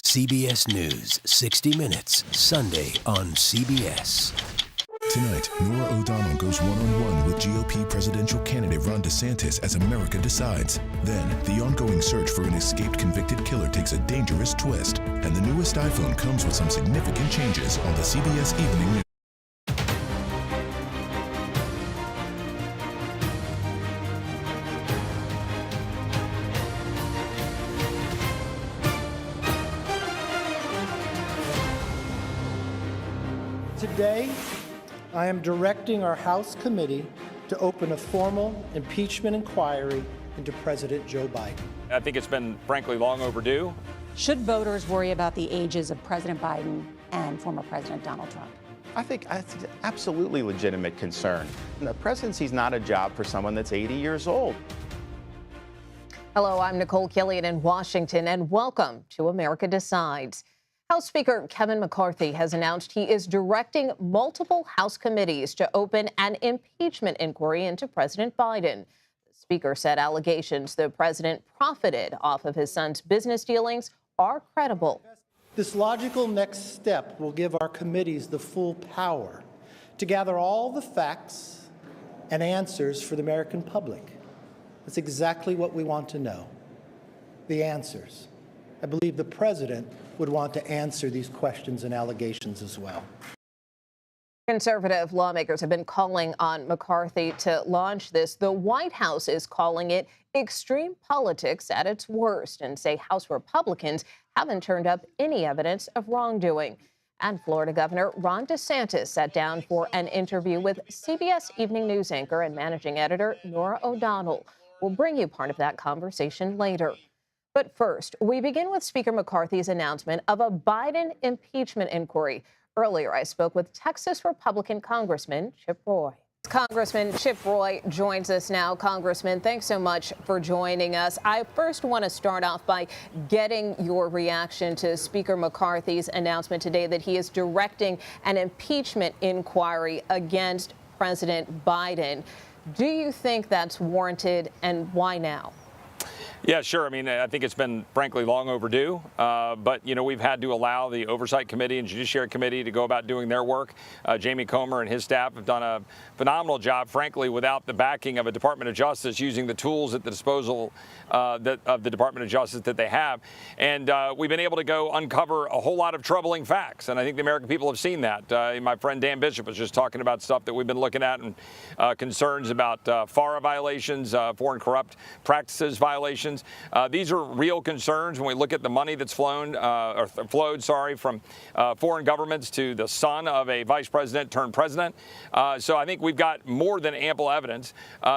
CBS News, 60 Minutes, Sunday on CBS. Tonight, Norah O'Donnell goes one-on-one with GOP presidential candidate Ron DeSantis as America decides. Then, the ongoing search for an escaped convicted killer takes a dangerous twist. And the newest iPhone comes with some significant changes on the CBS Evening News. Today, I am directing our House committee to open a formal impeachment inquiry into President Joe Biden. I think it's been, frankly, long overdue. Should voters worry about the ages of President Biden and former President Donald Trump? I think that's an absolutely legitimate concern. The presidency is not a job for someone that's 80 years old. Hello, I'm Nicole Killian in Washington, and welcome to America Decides. House Speaker Kevin McCarthy has announced he is directing multiple House committees to open an impeachment inquiry into President Biden. The Speaker said allegations the president profited off of his son's business dealings are credible. This logical next step will give our committees the full power to gather all the facts and answers for the American public. That's exactly what we want to know, the answers. I believe the president would want to answer these questions and allegations as well. Conservative lawmakers have been calling on McCarthy to launch this. The White House is calling it extreme politics at its worst and say House Republicans haven't turned up any evidence of wrongdoing. And Florida Governor Ron DeSantis sat down for an interview with CBS Evening News anchor and managing editor Norah O'Donnell. We'll bring you part of that conversation later. But first, we begin with Speaker McCarthy's announcement of a Biden impeachment inquiry. Earlier, I spoke with Texas Republican Congressman Chip Roy. Congressman Chip Roy joins us now. Congressman, thanks so much for joining us. I first want to start off by getting your reaction to Speaker McCarthy's announcement today that he is directing an impeachment inquiry against President Biden. Do you think that's warranted, and why now? Yeah, sure. I mean, I think it's been, frankly, long overdue. But, you know, we've had to allow the Oversight Committee and Judiciary Committee to go about doing their work. Jamie Comer and his staff have done a phenomenal job, frankly, without the backing of a Department of Justice, using the tools at the disposal of the Department of Justice that they have. And we've been able to go uncover a whole lot of troubling facts. And I think the American people have seen that. My friend Dan Bishop was just talking about stuff that we've been looking at and concerns about FARA violations, foreign corrupt practices violations. These are real concerns when we look at the money that's flowed from foreign governments to the son of a vice president turned president. So I think we've got more than ample evidence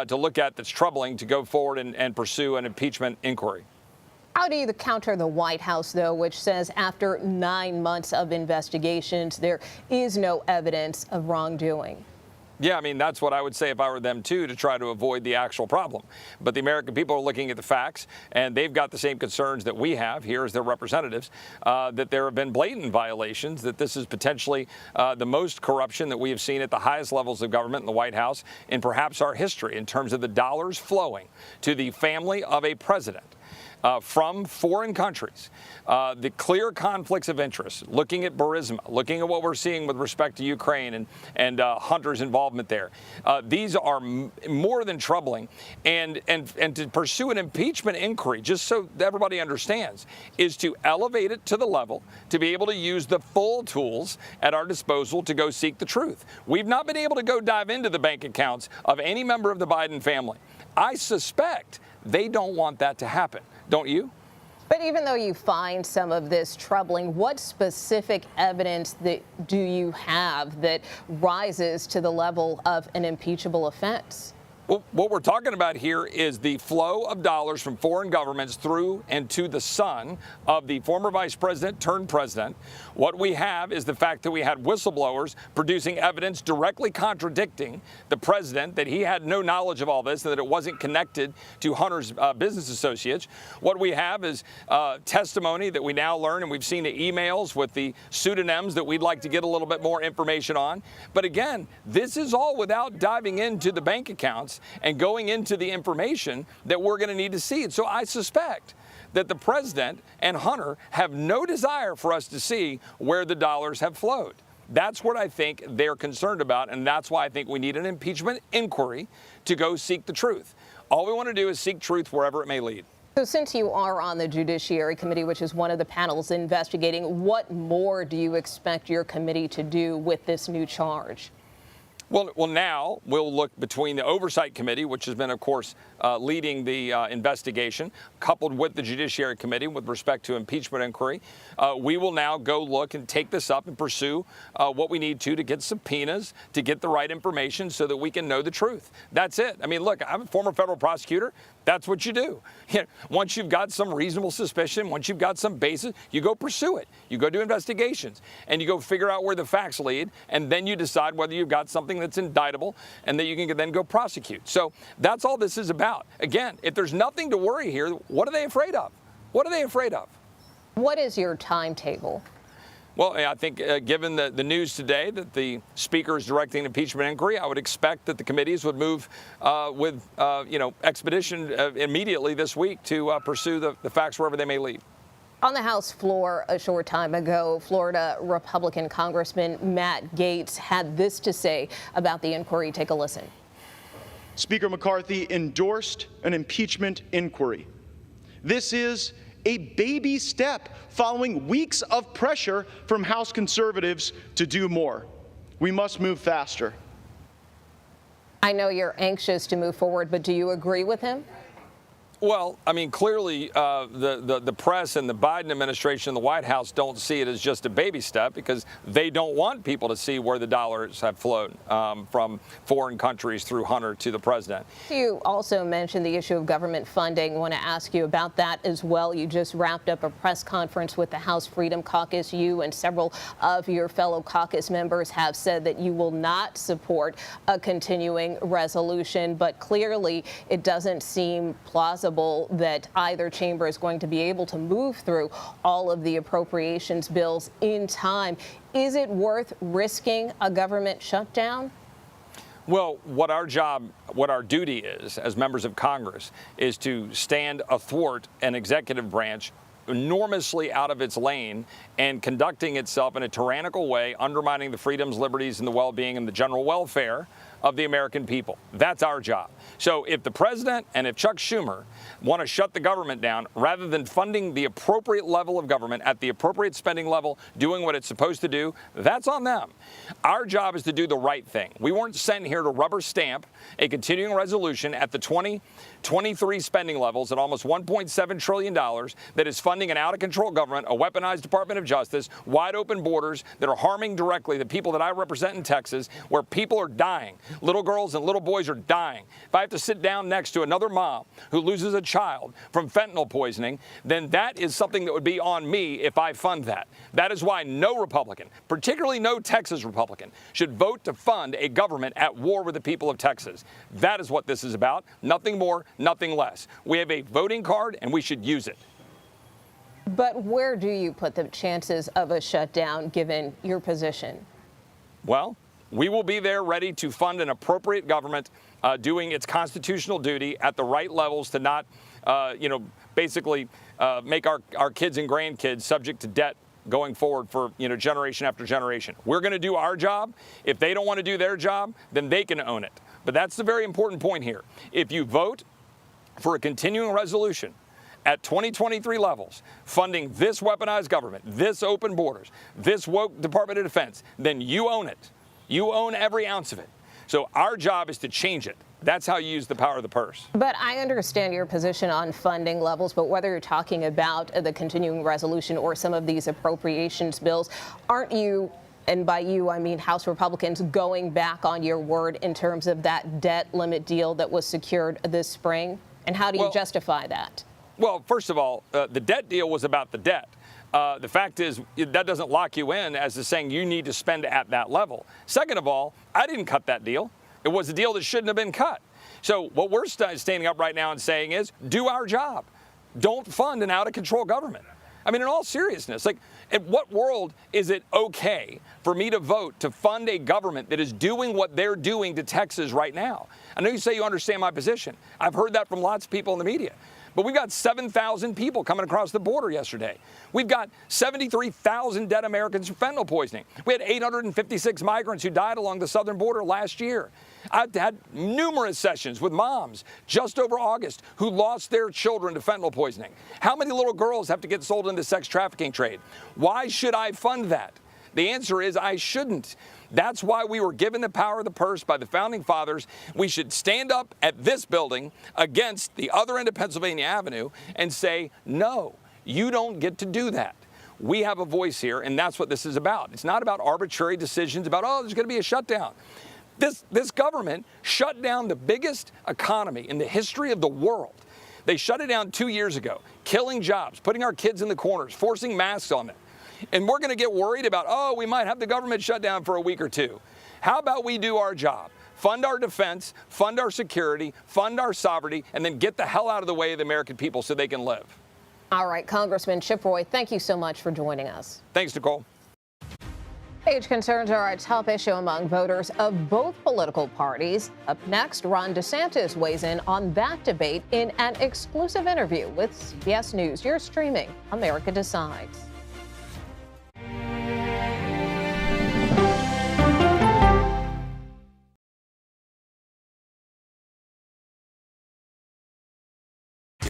to look at that's troubling to go forward and pursue an impeachment inquiry. How do you counter the White House, though, which says after 9 months of investigations, there is no evidence of wrongdoing? Yeah, I mean, that's what I would say if I were them, too, to try to avoid the actual problem. But the American people are looking at the facts, and they've got the same concerns that we have here as their representatives, that there have been blatant violations, that this is potentially the most corruption that we have seen at the highest levels of government in the White House in perhaps our history in terms of the dollars flowing to the family of a president. From foreign countries, the clear conflicts of interest, looking at Burisma, looking at what we're seeing with respect to Ukraine and Hunter's involvement there. These are more than troubling. And to pursue an impeachment inquiry, just so everybody understands, is to elevate it to the level to be able to use the full tools at our disposal to go seek the truth. We've not been able to go dive into the bank accounts of any member of the Biden family. I suspect they don't want that to happen. Don't you? But even though you find some of this troubling, what specific evidence do you have that rises to the level of an impeachable offense? Well, what we're talking about here is the flow of dollars from foreign governments through and to the son of the former vice president turned president. What we have is the fact that we had whistleblowers producing evidence directly contradicting the president, that he had no knowledge of all this and that it wasn't connected to Hunter's business associates. What we have is testimony that we now learn, and we've seen the emails with the pseudonyms that we'd like to get a little bit more information on. But again, this is all without diving into the bank accounts and going into the information that we're going to need to see. And so I suspect that the president and Hunter have no desire for us to see where the dollars have flowed. That's what I think they're concerned about, and that's why I think we need an impeachment inquiry to go seek the truth. All we want to do is seek truth wherever it may lead. So since you are on the Judiciary Committee, which is one of the panels investigating, what more do you expect your committee to do with this new charge? Well, now we'll look between the Oversight Committee, which has been, of course, leading the investigation, coupled with the Judiciary Committee with respect to impeachment inquiry. We will now go look and take this up and pursue what we need to get subpoenas, to get the right information so that we can know the truth. That's it. I mean, look, I'm a former federal prosecutor. That's what you do. Once you've got some reasonable suspicion, once you've got some basis, you go pursue it. You go do investigations, and you go figure out where the facts lead, and then you decide whether you've got something that's indictable and that you can then go prosecute. So that's all this is about. Again, if there's nothing to worry here, what are they afraid of? What are they afraid of? What is your timetable? Well, I think given the news today that the Speaker is directing an impeachment inquiry, I would expect that the committees would move with expedition immediately this week to pursue the facts wherever they may lead. On the House floor a short time ago, Florida Republican Congressman Matt Gaetz had this to say about the inquiry. Take a listen. Speaker McCarthy endorsed an impeachment inquiry. This is a baby step following weeks of pressure from House conservatives to do more. We must move faster. I know you're anxious to move forward, but do you agree with him? Well, I mean, clearly the press and the Biden administration and the White House don't see it as just a baby step because they don't want people to see where the dollars have flowed from foreign countries through Hunter to the president. You also mentioned the issue of government funding. I want to ask you about that as well. You just wrapped up a press conference with the House Freedom Caucus. You and several of your fellow caucus members have said that you will not support a continuing resolution, but clearly it doesn't seem plausible that either chamber is going to be able to move through all of the appropriations bills in time. Is it worth risking a government shutdown? Well, what our duty is as members of Congress is to stand athwart an executive branch enormously out of its lane and conducting itself in a tyrannical way, undermining the freedoms, liberties, and the well-being and the general welfare of the American people. That's our job. So if the president and if Chuck Schumer want to shut the government down rather than funding the appropriate level of government at the appropriate spending level, doing what it's supposed to do, that's on them. Our job is to do the right thing. We weren't sent here to rubber stamp a continuing resolution at the 2023 spending levels at almost $1.7 trillion that is funding an out-of-control government, a weaponized Department of Justice, wide open borders that are harming directly the people that I represent in Texas, where people are dying. Little girls and little boys are dying. If I have to sit down next to another mom who loses a child from fentanyl poisoning, then that is something that would be on me if I fund that. That is why no Republican, particularly no Texas Republican, should vote to fund a government at war with the people of Texas. That is what this is about. Nothing more, nothing less. We have a voting card and we should use it. But where do you put the chances of a shutdown given your position? Well, we will be there ready to fund an appropriate government doing its constitutional duty at the right levels to not, basically make our kids and grandkids subject to debt going forward for, generation after generation. We're going to do our job. If they don't want to do their job, then they can own it. But that's the very important point here. If you vote for a continuing resolution at 2023 levels, funding this weaponized government, this open borders, this woke Department of Defense, then you own it. You own every ounce of it. So our job is to change it. That's how you use the power of the purse. But I understand your position on funding levels, but whether you're talking about the continuing resolution or some of these appropriations bills, aren't you, and by you I mean House Republicans, going back on your word in terms of that debt limit deal that was secured this spring? And how do you justify that? Well, first of all, the debt deal was about the debt. The fact is that doesn't lock you in as to saying you need to spend at that level. Second of all, I didn't cut that deal. It was a deal that shouldn't have been cut. So what we're standing up right now and saying is do our job. Don't fund an out-of-control government. I mean, in all seriousness, in what world is it okay for me to vote to fund a government that is doing what they're doing to Texas right now? I know you say you understand my position. I've heard that from lots of people in the media. But we've got 7,000 people coming across the border yesterday. We've got 73,000 dead Americans from fentanyl poisoning. We had 856 migrants who died along the southern border last year. I've had numerous sessions with moms just over August who lost their children to fentanyl poisoning. How many little girls have to get sold into the sex trafficking trade? Why should I fund that? The answer is I shouldn't. That's why we were given the power of the purse by the founding fathers. We should stand up at this building against the other end of Pennsylvania Avenue and say, no, you don't get to do that. We have a voice here, and that's what this is about. It's not about arbitrary decisions about, oh, there's going to be a shutdown. This government shut down the biggest economy in the history of the world. They shut it down 2 years ago, killing jobs, putting our kids in the corners, forcing masks on them. And we're going to get worried about, oh, we might have the government shut down for a week or two. How about we do our job? Fund our defense, fund our security, fund our sovereignty, and then get the hell out of the way of the American people so they can live. All right, Congressman Chip Roy, thank you so much for joining us. Thanks, Nicole. Age concerns are a top issue among voters of both political parties. Up next, Ron DeSantis weighs in on that debate in an exclusive interview with CBS News. You're streaming America Decides.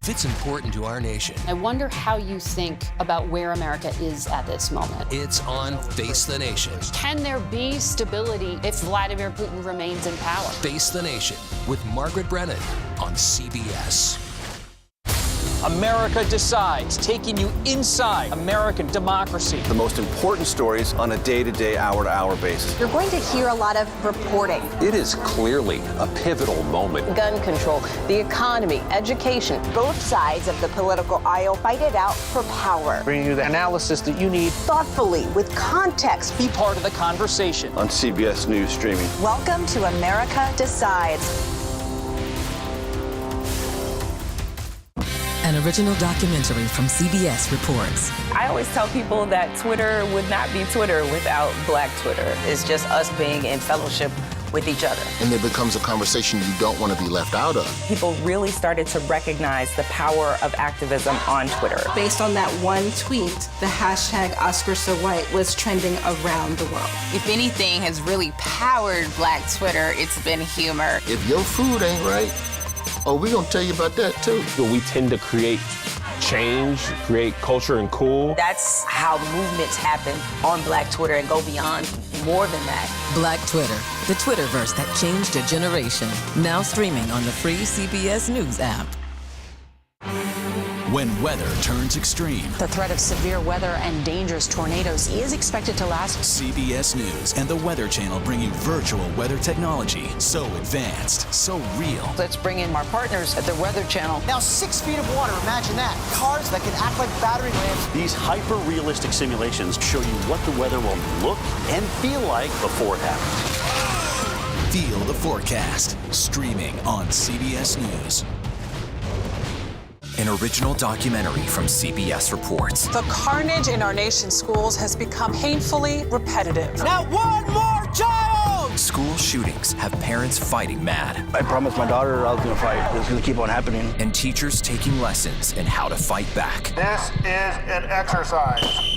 If it's important to our nation, I wonder how you think about where America is at this moment. it's on Face the Nation. Can there be stability if Vladimir Putin remains in power? Face the Nation with Margaret Brennan on CBS. America Decides, taking you inside American democracy. The most important stories on a day-to-day, hour-to-hour basis. You're going to hear a lot of reporting. It is clearly a pivotal moment. Gun control, the economy, education. Both sides of the political aisle fight it out for power. Bringing you the analysis that you need. Thoughtfully, with context. Be part of the conversation. On CBS News Streaming. Welcome to America Decides. An original documentary from CBS reports. I always tell people that Twitter would not be Twitter without Black Twitter. It's just us being in fellowship with each other. And it becomes a conversation you don't want to be left out of. People really started to recognize the power of activism on Twitter. Based on that one tweet, the hashtag Oscar So White was trending around the world. If anything has really powered Black Twitter, it's been humor. If your food ain't right, oh, we're going to tell you about that, too. We tend to create change, create culture and cool. That's how movements happen on Black Twitter and go beyond more than that. Black Twitter, the Twitterverse that changed a generation. Now streaming on the free CBS News app. When weather turns extreme, The threat of severe weather and dangerous tornadoes is expected to last. CBS News and the Weather Channel bring you virtual weather technology so advanced, so real. Let's bring in our partners at the Weather Channel. Now 6 feet of water, imagine that. Cars that can act like battering rams. These hyper-realistic simulations show you what the weather will look and feel like before it happens. Feel the forecast, streaming on CBS News. An original documentary from CBS reports. The carnage in our nation's schools has become painfully repetitive. Not one more child! School shootings have parents fighting mad. I promised my daughter I was going to fight. It's going to keep on happening. And teachers taking lessons in how to fight back. This is an exercise.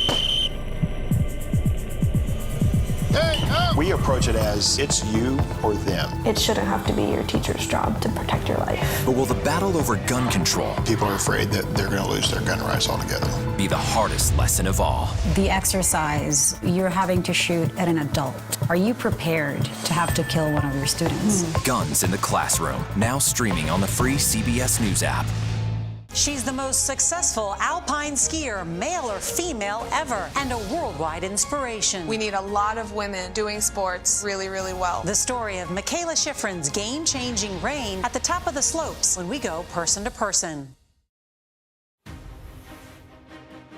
We approach it as it's you or them. It shouldn't have to be your teacher's job to protect your life. But will the battle over gun control, People are afraid that they're going to lose their gun rights altogether. be the hardest lesson of all? The exercise, you're having to shoot at an adult. Are you prepared to have to kill one of your students? Guns in the Classroom, now streaming on the free CBS News app. She's the most successful alpine skier, male or female, ever, and a worldwide inspiration. We need a lot of women doing sports really, really well. The story of Michaela Schifrin's game-changing reign at the top of the slopes when we go person to person.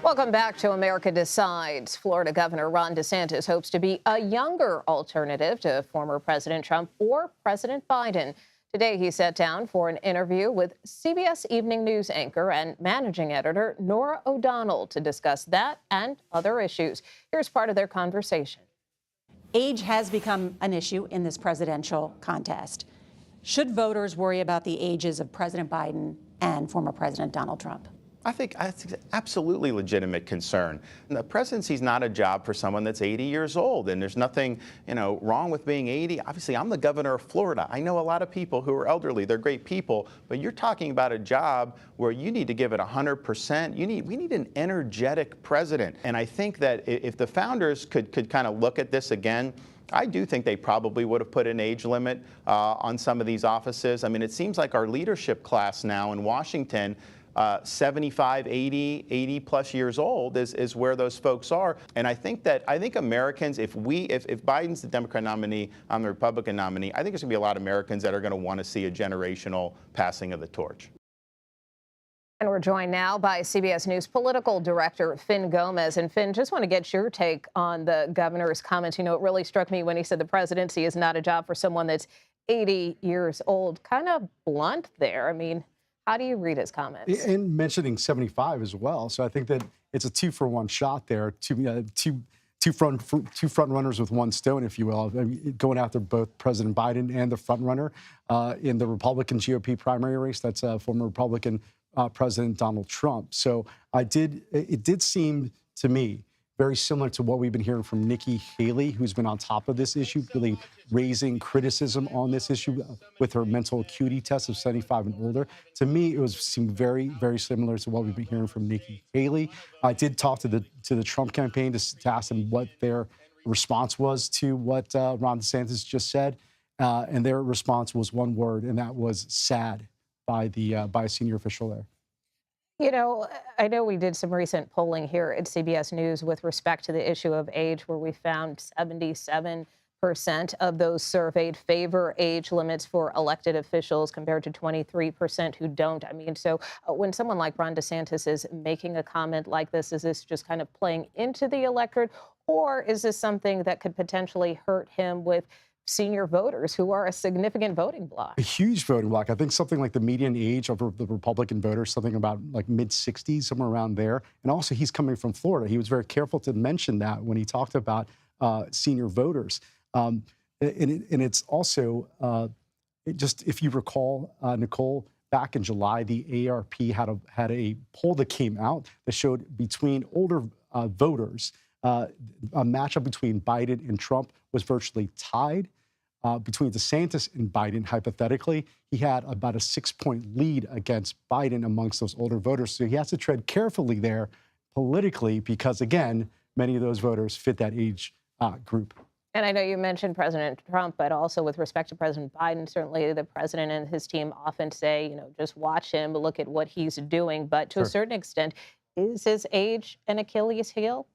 Welcome back to America Decides. Florida Governor Ron DeSantis hopes to be a younger alternative to former President Trump or President Biden. Today, he sat down for an interview with CBS Evening News anchor and managing editor Norah O'Donnell to discuss that and other issues. Here's part of their conversation. Age has become an issue in this presidential contest. Should voters worry about the ages of President Biden and former President Donald Trump? I think that's absolutely legitimate concern. The presidency is not a job for someone that's 80 years old, and there's nothing, wrong with being 80. Obviously, I'm the governor of Florida. I know a lot of people who are elderly. They're great people, but you're talking about a job where you need to give it 100%. We need an energetic president, and I think that if the founders could kind of look at this again, I do think they probably would have put an age limit on some of these offices. I mean, it seems like our leadership class now in Washington, 75, 80 plus years old is where those folks are. And I think Americans, if Biden's the Democrat nominee, I'm the Republican nominee, I think there's going to be a lot of Americans that are going to want to see a generational passing of the torch. And we're joined now by CBS News political director Finn Gomez. And Finn, just want to get your take on the governor's comments. It really struck me when he said the presidency is not a job for someone that's 80 years old. Kind of blunt there. I mean, how do you read his comments? And mentioning 75 as well. So I think that it's a 2-for-1 shot there. Two front runners with one stone, if you will, going after both President Biden and the front runner in the Republican GOP primary race. That's former Republican President Donald Trump. So it did seem to me very similar to what we've been hearing from Nikki Haley, who's been on top of this issue, really raising criticism on this issue with her mental acuity test of 75 and older. To me, it seemed very, very similar to what we've been hearing from Nikki Haley. I did talk to the Trump campaign to ask them what their response was to what Ron DeSantis just said, and their response was one word, and that was sad by a senior official there. I know we did some recent polling here at CBS News with respect to the issue of age, where we found 77% of those surveyed favor age limits for elected officials compared to 23% who don't. I mean, so when someone like Ron DeSantis is making a comment like this, is this just kind of playing into the electorate, or is this something that could potentially hurt him with senior voters who are a significant voting bloc? A huge voting bloc. I think something like the median age of the Republican voters, something about like mid-60s, somewhere around there. And also, he's coming from Florida. He was very careful to mention that when he talked about senior voters. And it's also, if you recall, Nicole, back in July, the AARP had a poll that came out that showed between older voters, a matchup between Biden and Trump was virtually tied. Between DeSantis and Biden, hypothetically, he had about a 6-point lead against Biden amongst those older voters. So he has to tread carefully there politically because, again, many of those voters fit that age group. And I know you mentioned President Trump, but also with respect to President Biden, certainly the president and his team often say, just watch him, look at what he's doing. But to a certain extent, is his age an Achilles heel?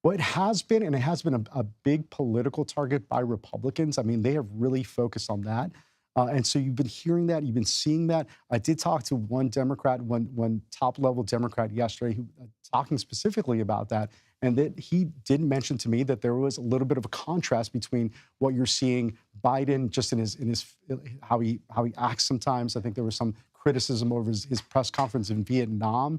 Well, it has been, and it has been a big political target by Republicans. I mean, they have really focused on that. And so you've been hearing that, you've been seeing that. I did talk to one Democrat, one top-level Democrat yesterday, who talking specifically about that, and that he did mention to me that there was a little bit of a contrast between what you're seeing Biden just in his how he acts sometimes. I think there was some criticism over his press conference in Vietnam.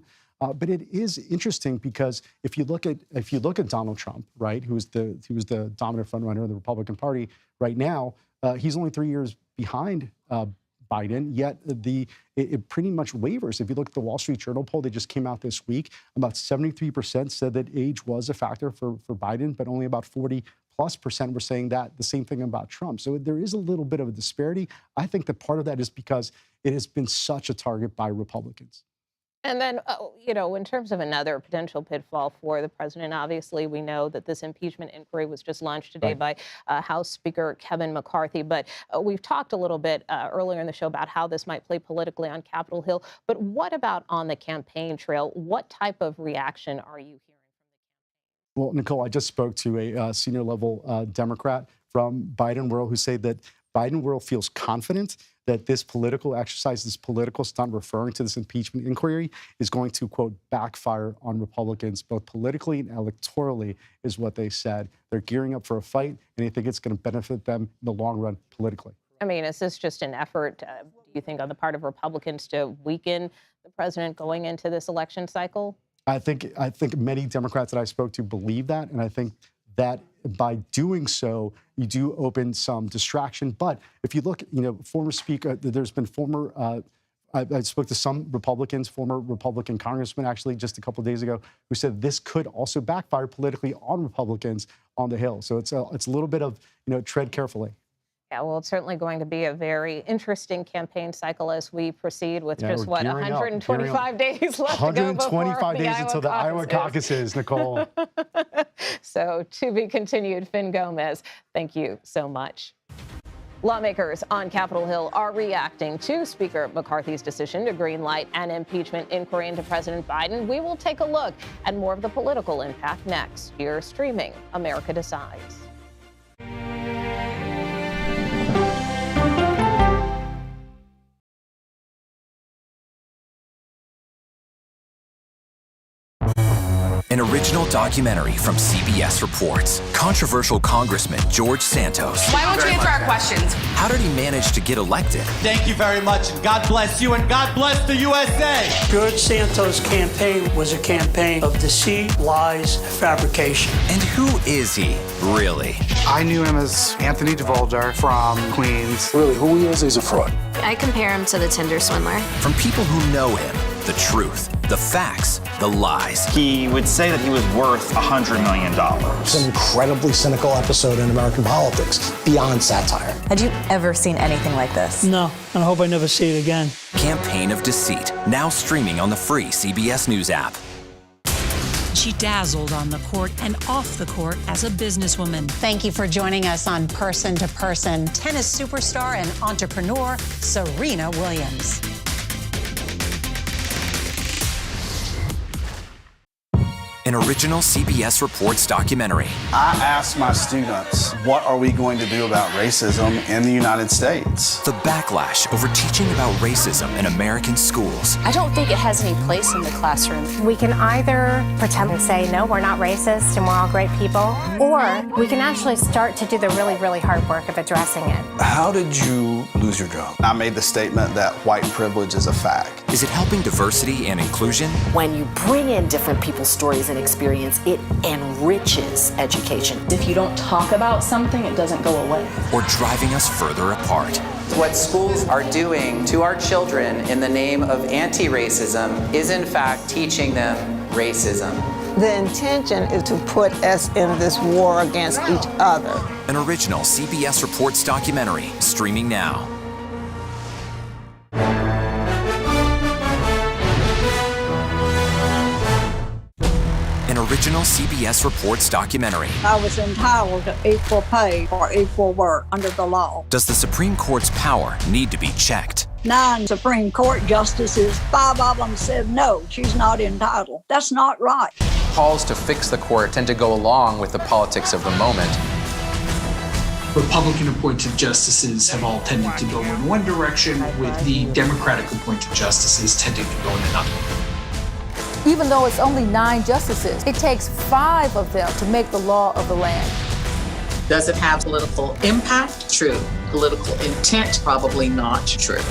But it is interesting because if you look at Donald Trump, right, who's the dominant frontrunner of the Republican Party right now, he's only 3 years behind Biden. Yet it pretty much wavers. If you look at the Wall Street Journal poll that just came out this week, about 73% said that age was a factor for Biden, but only about 40+% were saying that the same thing about Trump. So there is a little bit of a disparity. I think that part of that is because it has been such a target by Republicans. And then, in terms of another potential pitfall for the president, obviously, we know that this impeachment inquiry was just launched today by House Speaker Kevin McCarthy. But we've talked a little bit earlier in the show about how this might play politically on Capitol Hill. But what about on the campaign trail? What type of reaction are you hearing from the campaign? Well, Nicole, I just spoke to a senior-level Democrat from Biden world who said that Biden world feels confident that this political exercise, this political stunt referring to this impeachment inquiry is going to, quote, backfire on Republicans, both politically and electorally, is what they said. They're gearing up for a fight, and they think it's going to benefit them in the long run politically. I mean, is this just an effort, do you think, on the part of Republicans to weaken the president going into this election cycle? I think many Democrats that I spoke to believe that, and I think that by doing so, you do open some distraction. But if you look, former speaker, there's been former. I spoke to some Republicans, former Republican congressman, actually, just a couple of days ago, who said this could also backfire politically on Republicans on the Hill. So it's a little bit of, tread carefully. Yeah, well, it's certainly going to be a very interesting campaign cycle as we proceed with just, 125 days left to go before 125 days until the Iowa caucuses, Nicole. So to be continued. Finn Gomez, thank you so much. Lawmakers on Capitol Hill are reacting to Speaker McCarthy's decision to greenlight an impeachment inquiry into President Biden. We will take a look at more of the political impact next. You're streaming America Decides. An original documentary from CBS reports. Controversial Congressman George Santos. Why won't you answer our questions? How did he manage to get elected? Thank you very much, and God bless you, and God bless the USA. George Santos' campaign was a campaign of deceit, lies, fabrication. And who is he, really? I knew him as Anthony DeVolder from Queens. Really, who he is, he's a fraud. I compare him to the Tinder swindler. From people who know him, the truth, the facts, the lies. He would say that he was worth $100 million. It's an incredibly cynical episode in American politics, beyond satire. Had you ever seen anything like this? No, and I hope I never see it again. Campaign of Deceit, now streaming on the free CBS News app. She dazzled on the court and off the court as a businesswoman. Thank you for joining us on Person to Person. Tennis superstar and entrepreneur Serena Williams. An original CBS Reports documentary. I asked my students, what are we going to do about racism in the United States? The backlash over teaching about racism in American schools. I don't think it has any place in the classroom. We can either pretend and say, no, we're not racist and we're all great people, or we can actually start to do the really, really hard work of addressing it. How did you lose your job? I made the statement that white privilege is a fact. Is it helping diversity and inclusion? When you bring in different people's stories and experience, it enriches education. If you don't talk about something, it doesn't go away. Or driving us further apart? What schools are doing to our children in the name of anti-racism is in fact teaching them racism. The intention is to put us in this war against each other. An original CBS Reports documentary, streaming now. An original CBS Reports documentary. I was entitled to equal pay for equal work under the law. Does the Supreme Court's power need to be checked? 9 Supreme Court justices, 5 of them said no, she's not entitled. That's not right. Calls to fix the court tend to go along with the politics of the moment. Republican-appointed justices have all tended to go in one direction, with the Democratic-appointed justices tending to go in another. Even though it's only 9 justices, it takes 5 of them to make the law of the land. Does it have political impact? True. Political intent? Probably not true.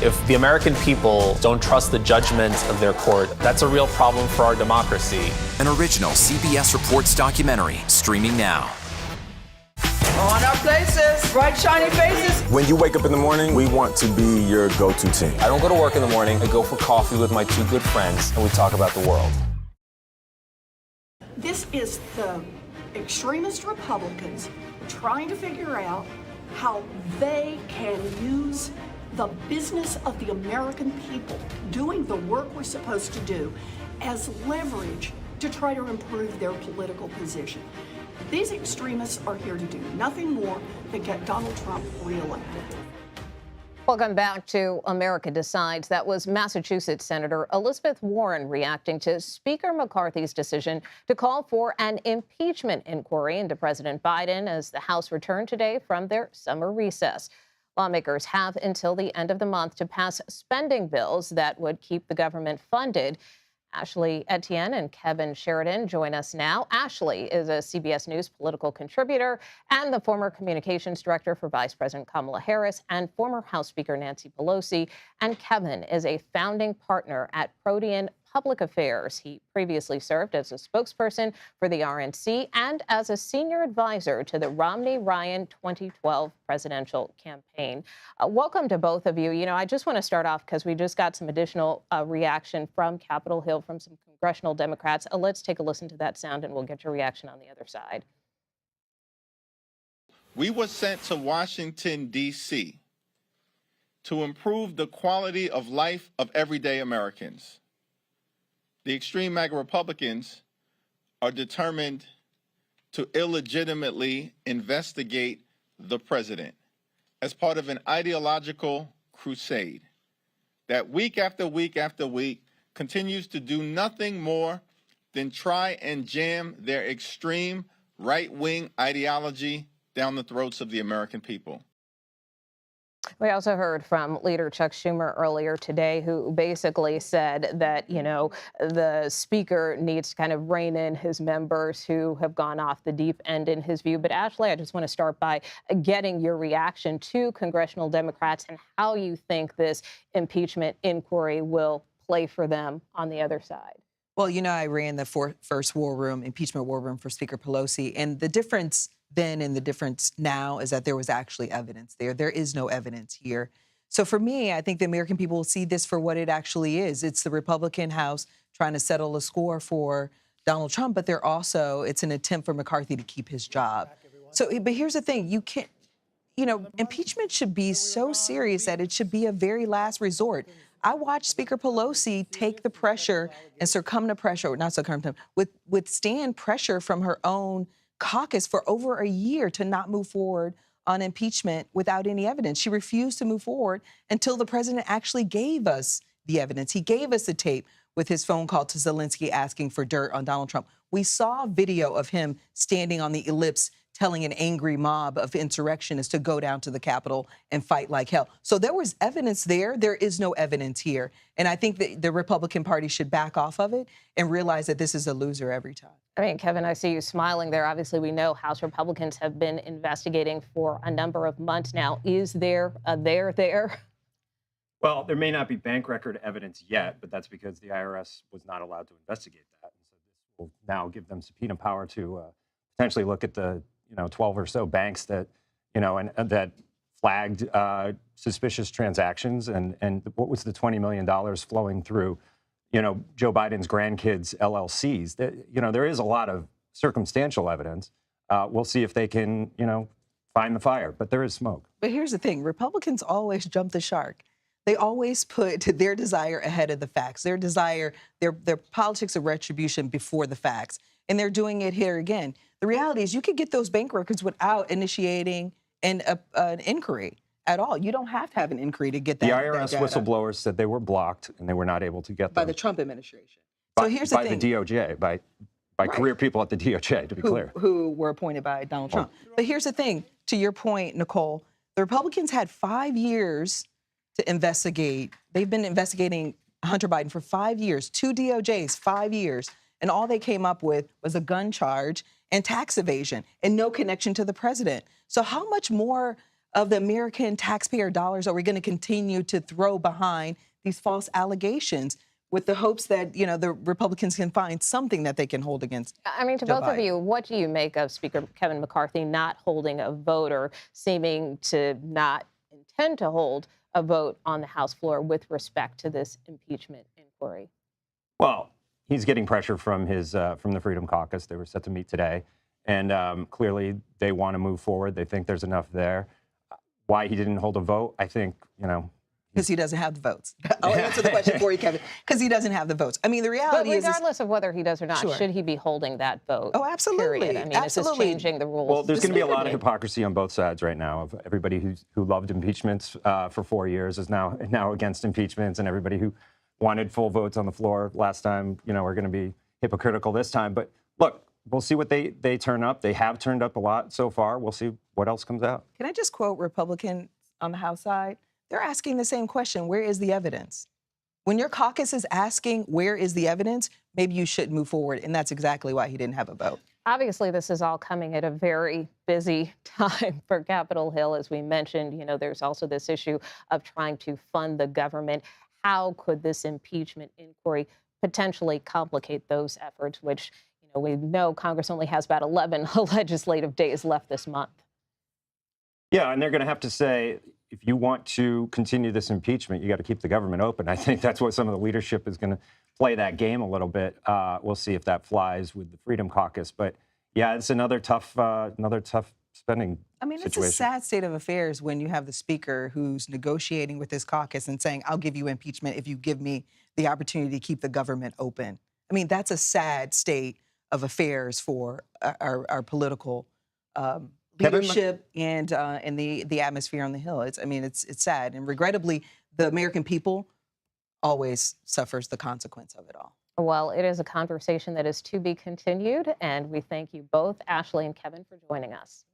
If the American people don't trust the judgments of their court, that's a real problem for our democracy. An original CBS Reports documentary, streaming now. On our places, bright shiny faces. When you wake up in the morning, we want to be your go-to team. I don't go to work in the morning. I go for coffee with my 2 good friends, and we talk about the world. This is the extremist Republicans trying to figure out how they can use the business of the American people, doing the work we're supposed to do, as leverage to try to improve their political position. These extremists are here to do nothing more than get Donald Trump reelected. Welcome back to America Decides. That was Massachusetts Senator Elizabeth Warren reacting to Speaker McCarthy's decision to call for an impeachment inquiry into President Biden as the House returned today from their summer recess. Lawmakers have until the end of the month to pass spending bills that would keep the government funded. Ashley Etienne and Kevin Sheridan join us now. Ashley is a CBS News political contributor and the former communications director for Vice President Kamala Harris and former House Speaker Nancy Pelosi. And Kevin is a founding partner at Protean public affairs. He previously served as a spokesperson for the RNC and as a senior advisor to the Romney-Ryan 2012 presidential campaign. Welcome to both of you. You know, I just want to start off because we just got some additional reaction from Capitol Hill from some congressional Democrats. Let's take a listen to that sound and we'll get your reaction on the other side. We were sent to Washington, D.C. to improve the quality of life of everyday Americans. The extreme MAGA Republicans are determined to illegitimately investigate the president as part of an ideological crusade that week after week after week continues to do nothing more than try and jam their extreme right-wing ideology down the throats of the American people. We also heard from Leader Chuck Schumer earlier today, who basically said that, you know, the speaker needs to kind of rein in his members who have gone off the deep end in his view. But Ashley, I just want to start by getting your reaction to congressional Democrats and how you think this impeachment inquiry will play for them on the other side. Well, you know, I ran the first war room, impeachment war room for Speaker Pelosi, and the difference then and the difference now is that there was actually evidence there. There is no evidence here. So for me, I think the American people will see this for what it actually is. It's the Republican House trying to settle a score for Donald Trump, but it's an attempt for McCarthy to keep his job. So, but here's the thing, you can't, you know, impeachment should be so serious that it should be a very last resort. I watched Speaker Pelosi take the pressure and withstand pressure from her own caucus for over a year to not move forward on impeachment without any evidence. She refused to move forward until the president actually gave us the evidence. He gave us the tape with his phone call to Zelensky asking for dirt on Donald Trump. We saw video of him standing on the ellipse telling an angry mob of insurrectionists to go down to the Capitol and fight like hell. So there was evidence there. There is no evidence here. And I think that the Republican Party should back off of it and realize that this is a loser every time. I mean, Kevin, I see you smiling there. Obviously, we know House Republicans have been investigating for a number of months now. Is there a there? Well, there may not be bank record evidence yet, but that's because the IRS was not allowed to investigate that. And so this will now give them subpoena power to potentially look at the 12 or so banks that, and that flagged suspicious transactions. And what was the $20 million flowing through, Joe Biden's grandkids' LLCs? There is a lot of circumstantial evidence. We'll see if they can, find the fire, but there is smoke. But here's the thing. Republicans always jump the shark. They always put their desire ahead of the facts, their desire, their politics of retribution before the facts. And they're doing it here again. The reality is you could get those bank records without initiating an inquiry at all. You don't have to have an inquiry to get that. The IRS whistleblowers said they were blocked and they were not able to get them. By the Trump administration. So here's the thing. By the DOJ, by career people at the DOJ, to be clear. Who were appointed by Donald Trump. But here's the thing. To your point, Nicole, the Republicans had 5 years to investigate. They've been investigating Hunter Biden for 5 years, 2 DOJs, 5 years. And all they came up with was a gun charge and tax evasion and no connection to the president. So how much more of the American taxpayer dollars are we going to continue to throw behind these false allegations with the hopes that, the Republicans can find something that they can hold against I mean, to Joe both Biden. of you, what do you make of Speaker Kevin McCarthy not holding a vote or seeming to not intend to hold a vote on the House floor with respect to this impeachment inquiry? Well, he's getting pressure from the Freedom Caucus. They were set to meet today. And clearly they want to move forward. They think there's enough there. Why he didn't hold a vote, I think, Because he doesn't have the votes. I'll answer the question for you, Kevin. Because he doesn't have the votes. I mean, the reality is... But regardless of whether he does or not, Sure. should he be holding that vote? Oh, absolutely. Period? I mean, Absolutely. is this changing the rules? Well, there's going to be a lot of hypocrisy on both sides right now. Of everybody who loved impeachments for 4 years is now against impeachments, and everybody who wanted full votes on the floor last time, are going to be hypocritical this time. But look, we'll see what they turn up. They have turned up a lot so far. We'll see what else comes out. Can I just quote Republicans on the House side? They're asking the same question. Where is the evidence? When your caucus is asking, where is the evidence, maybe you should move forward. And that's exactly why he didn't have a vote. Obviously, this is all coming at a very busy time for Capitol Hill. As we mentioned, there's also this issue of trying to fund the government. How could this impeachment inquiry potentially complicate those efforts, which we know Congress only has about 11 legislative days left this month. Yeah, and they're going to have to say, if you want to continue this impeachment, you got to keep the government open. I think that's what some of the leadership is going to play that game a little bit. We'll see if that flies with the Freedom Caucus. But yeah, it's another tough spending It's situation. a sad state of affairs when you have the speaker who's negotiating with his caucus and saying, I'll give you impeachment if you give me the opportunity to keep the government open. That's a sad state of affairs for our political leadership and the atmosphere on the Hill. It's sad, and regrettably, the American people always suffers the consequence of it all. Well, it is a conversation that is to be continued, and we thank you both, Ashley and Kevin, for joining us.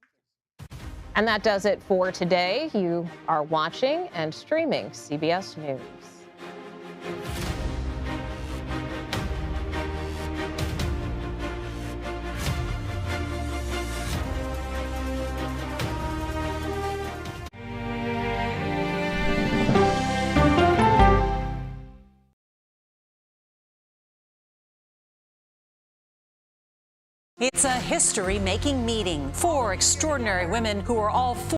And that does it for today. You are watching and streaming CBS News. It's a history-making meeting. 4 extraordinary women who are all